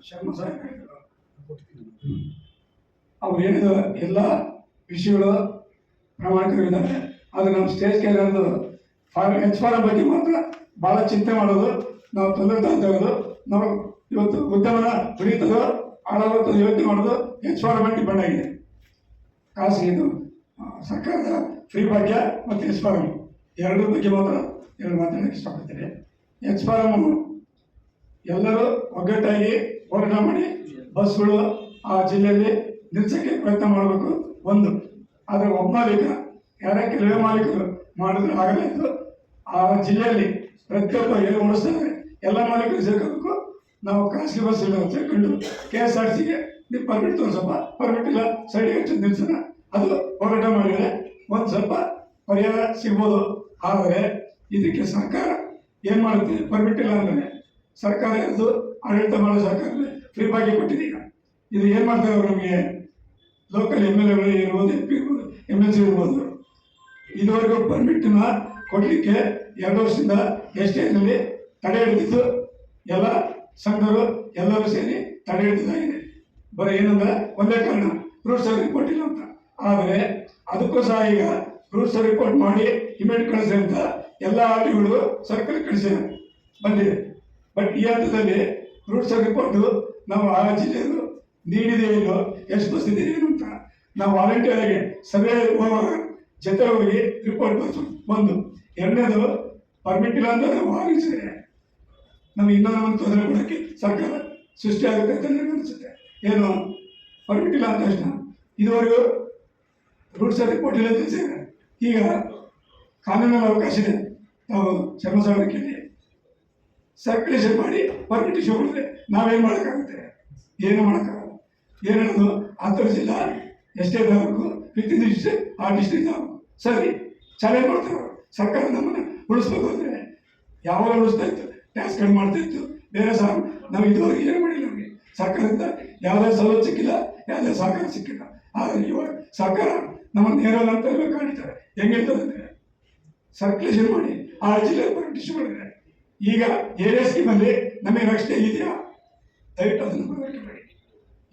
ಶರ್ಮ ಸಾಹೇಬ್ ಅವ್ರು ಹೇಳಿದ ಎಲ್ಲ ವಿಷಯಗಳು ಪ್ರಾಮಾಣಿಕರಿದ್ದಾರೆ. ಆದರೆ ನಮ್ಮ ಸ್ಟೇಜ್ ಕೇರಳದು ಫಾರಂ ಬಗ್ಗೆ ಮಾತ್ರ ಭಾಳ ಚಿಂತೆ ಮಾಡೋದು, ನಾವು ತೊಂದರೆ ತಗೋದು, ನಾವು ಇವತ್ತು ಉದ್ಯಮನ ಉಳಿತದೋ ಹಾಳಾಗುತ್ತದೋ ಯೋಚನೆ ಮಾಡೋದು ಫಾರಂ ಡಿಪೆಂಡ್ ಆಗಿದೆ. ಖಾಸಗಿದು ಸರ್ಕಾರದ ಫ್ರೀ ಭಾಗ್ಯ ಮತ್ತು ಫಾರಂ ಎರಡರ ಬಗ್ಗೆ ಮಾತ್ರ ಮಾತಾಡೋಕ್ಕೆ ಇಷ್ಟಪಡ್ತೀನಿ. ಫಾರಂ ಎಲ್ಲರೂ ಒಗ್ಗಟ್ಟಾಗಿ ಹೋರಾಟ ಮಾಡಿ ಬಸ್ಗಳು ಆ ಜಿಲ್ಲೆಯಲ್ಲಿ ನಿಲ್ಲಿಸೋಕ್ಕೆ ಪ್ರಯತ್ನ ಮಾಡಬೇಕು ಒಂದು. ಆದರೆ ಒಬ್ಬ ಮಾಲೀಕ ಕೆಲವೇ ಮಾಲೀಕರು ಮಾಡಿದ್ರೆ ಆಗಲ್ಲ. ಇದು ಆ ಜಿಲ್ಲೆಯಲ್ಲಿ ಪ್ರತಿಯೊಬ್ಬ ಎಲ್ಲಿ ಓಡಿಸ್ತಾರೆ ಎಲ್ಲ ಮಾಲೀಕರು ಸೇರ್ಕೋಬೇಕು. ನಾವು ಖಾಸಗಿ ಬಸ್ ಸೇರ್ಕೊಂಡು KSRTCಗೆ ನೀವು ಪರ್ಮಿಟ್ ತೋರಿಸಪ್ಪ, ಪರ್ಮಿಟ್ ಇಲ್ಲ ಸೈಡಿಗೆ ಹೆಚ್ಚು ನಿಲ್ಸೋಣ, ಅದು ಹೋರಾಟ ಮಾಡಿದರೆ ಒಂದು ಸ್ವಲ್ಪ ಪರಿಹಾರ ಸಿಗ್ಬೋದು. ಆದರೆ ಇದಕ್ಕೆ ಸರ್ಕಾರ ಏನು ಮಾಡುತ್ತೆ? ಪರ್ಮಿಟ್ ಇಲ್ಲ ಅಂದರೆ ಸರ್ಕಾರ ಇದು ಆಡಳಿತ ಮಾಡೋ ಸರ್ಕಾರದಲ್ಲಿ ಫ್ರೀ ಭಾಗ್ಯ ಕೊಟ್ಟಿದ್ದೀಗ. ಇದು ಏನು ಮಾಡ್ತಾರೆ ಅವರು? ನಮಗೆ ಲೋಕಲ್ MLAಗಳು ಇರ್ಬೋದು, MP ಇರ್ಬೋದು, MLC ಇರ್ಬೋದು, ಇದುವರೆಗೂ ಪರ್ಮಿಟ್ನ ಕೊಡಲಿಕ್ಕೆ 2 ವರ್ಷದಿಂದ STನಲ್ಲಿ ತಡೆ ಹಿಡಿದಿದ್ದು ಎಲ್ಲ ಸಂಘರು ಎಲ್ಲರೂ ಸೇರಿ ತಡೆ ಹಿಡಿದಾಗಿದೆ. ಬರೀ ಏನಂದ್ರೆ ಒಂದೇ ಕಾರಣ, ರೂಲ್ಸ್ ರಿಪೋರ್ಟ್ ಇಲ್ಲ ಅಂತ. ಆದರೆ ಅದಕ್ಕೂ ಸಹ ಈಗ ರೂಲ್ಸ್ ರಿಪೋರ್ಟ್ ಮಾಡಿ ಇಮೇಟ್ ಕಳಿಸಿ ಅಂತ ಎಲ್ಲ ಆರ್ಟಿಗಳು ಸರ್ಕಾರ ಕಳಿಸಿ ಬಂದಿದೆ. ಬಟ್ ಈ ಹಂತದಲ್ಲಿ ರೂಲ್ಸ್ ರಿಪೋರ್ಟು ನಾವು ಆ ಜಿಲ್ಲೆಯವರು ನೀಡಿದೆಯೋ ಎಷ್ಟು ಬಸ್ತಿದ್ದೀವಿ ಅಂತ ನಾವು ವಾಲಂಟಿಯರ್ ಆಗಿ ಸಭೆ ಹೋಗುವಾಗ ಜೊತೆ ಹೋಗಿ ರಿಪೋರ್ಟ್ ಒಂದು. ಎರಡನೇದು ಪರ್ಮಿಟ್ ಇಲ್ಲ ಅಂತ ನಾವು ಆರಿಸಿದ್ರೆ ನಮಗೆ ಇನ್ನೊಂದು ಒಂದು ತೊಂದರೆ ಕೊಡೋಕ್ಕೆ ಸರ್ಕಾರ ಸೃಷ್ಟಿಯಾಗುತ್ತೆ ಅಂತ ನನಗೆ ಅನಿಸುತ್ತೆ. ಏನು ಪರ್ಮಿಟ್ ಇಲ್ಲ ಅಂದ ತಕ್ಷಣ ಇದುವರೆಗೂ ರೂಲ್ಸ್ ರಿಪೋರ್ಟ್ ಇಲ್ಲ ತಿಳಿಸಿದ್ರೆ ಈಗ ಕಾನೂನಲ್ಲಿ ಅವಕಾಶ ಇದೆ. ನಾವು ಶರ್ಮಸಾಗರ ಕೇಳಿ ಸರ್ಕ್ಯುಲೇಷನ್ ಮಾಡಿ ಪರ್ಮಿಟ್ ಇಶ್ಯೂ ಮಾಡಿದ್ರೆ ನಾವೇನು ಮಾಡೋಕ್ಕಾಗುತ್ತೆ? ಏನು ಮಾಡೋಕ್ಕಾಗಲ್ಲ. ಏನೇನದು ಅಂತರ ಜಿಲ್ಲಾ ಎಸ್ಟೇಟ್ ಆಗಬೇಕು, ವಿತಿನ್ ಡಿಸ್ಟ್ರಿಕ್ಟ್ ಆ ಡಿಸ್ಟ್ರಿಕ್ಟ್ ಆಗಬೇಕು. ಸರಿ, ಚಾಲೆಂಜ್ ಮಾಡ್ತಾರೆ ಅವರು. ಸರ್ಕಾರ ನಮ್ಮನ್ನು ಉಳಿಸ್ಬೇಕು ಅಂದರೆ ಯಾವಾಗ ಉಳಿಸ್ತಾ ಇತ್ತು? ಟ್ಯಾಕ್ಸ್ ಕಡಿಮೆ ಮಾಡ್ತಾ ಇತ್ತು. ಬೇರೆ ಸಹ ನಾವು ಇದುವರೆಗೆ ಏನು ಮಾಡಿಲ್ಲ. ನಮಗೆ ಸರ್ಕಾರದಿಂದ ಯಾವುದೇ ಸವಲತ್ತು ಸಿಕ್ಕಿಲ್ಲ, ಯಾವುದೇ ಸಹಕಾರ ಸಿಕ್ಕಿಲ್ಲ. ಆದರೆ ಇವಾಗ ಸರ್ಕಾರ ನಮ್ಮನ್ನು ನೇರವಾಗಿ ಅಂತ ಕಾಣಿತಾರೆ. ಹೆಂಗಿರ್ತದೆ ಅಂದರೆ ಸರ್ಕ್ಯುಲೇಷನ್ ಮಾಡಿ ಆ ಜಿಲ್ಲೆ ಪರ್ಮಿಟ್ ಇಶ್ಯೂ ಮಾಡಿದರೆ ಈಗ ಏರಿಯಾ ಸ್ಕೀಮಲ್ಲಿ ನಮಗೆ ರಕ್ಷಣೆ ಇದೆಯಾ? ದಯವಿಟ್ಟು ಅದನ್ನು ಮನವರಿಕೆ ಮಾಡಿ.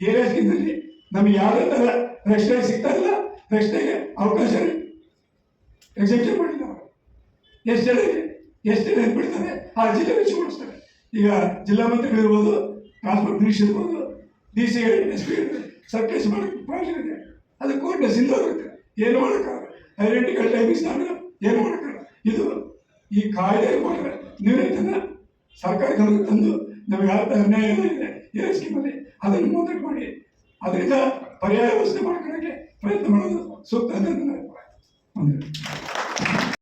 ಏರಿಯಾ ಸ್ಕೀಮ್ನಲ್ಲಿ ನಮಗೆ ಯಾವುದೇ ಥರ ರಕ್ಷಣೆ ಸಿಗ್ತಾ ಇಲ್ಲ. ರಕ್ಷಣೆಗೆ ಅವಕಾಶ ಎಕ್ಸೆಪ್ಷನ್ ಮಾಡಿಲ್ಲ ಅವರು. ಎಷ್ಟು ಜನ ಬಿಡ್ತಾರೆ ಆ ಜಿಲ್ಲೆ ವೆಚ್ಚಗೊಳಿಸ್ತಾರೆ. ಈಗ ಜಿಲ್ಲಾ ಮಂತ್ರಿಗಳು ಇರ್ಬೋದು, ಟ್ರಾನ್ಸ್ಪೋರ್ಟ್ ಮಿನಿಸ್ಟರ್ ಇರ್ಬೋದು, DC SP ಸರ್ಕ್ಯುಲೇಷನ್ ಮಾಡೋಕ್ಕೆ ಪ್ರಾಬ್ಲಮ್ ಇದೆ. ಅದು ಕೋರ್ಟ್ನ ಸಿಂಧೋಗುತ್ತೆ. ಏನು ಮಾಡೋಕ್ಕಾಗಲ್ಲ. ಐಡೆಂಟಿಕಲ್ ಟೈಮಿಂಗ್ಸ್ ನಾನು ಏನು ಮಾಡೋಕ್ಕಾಗಲ್ಲ. ಇದು ಈ ಕಾಯ್ದೆ ಮಾಡಿದ್ರೆ ನೀವೇತನ ಸರ್ಕಾರ ಗಮನಕ್ಕೆ ತಂದು ನಮಗೆ ಯಾವ ಅನ್ಯಾಯ ಇದೆ ಏರಿಯಾ ಸ್ಕೀಮಲ್ಲಿ ಅದನ್ನು ಮುಂದಕ್ಕೆ ಮಾಡಿ ಅದರಿಂದ ಪರ್ಯಾಯ ವ್ಯವಸ್ಥೆ ಮಾಡ್ಕೊಳ್ಳೋಕ್ಕೆ ಪ್ರಯತ್ನ ಮಾಡೋದು ಸೂಕ್ತ ಅಂತ ನನ್ನ ಅಭಿಪ್ರಾಯ.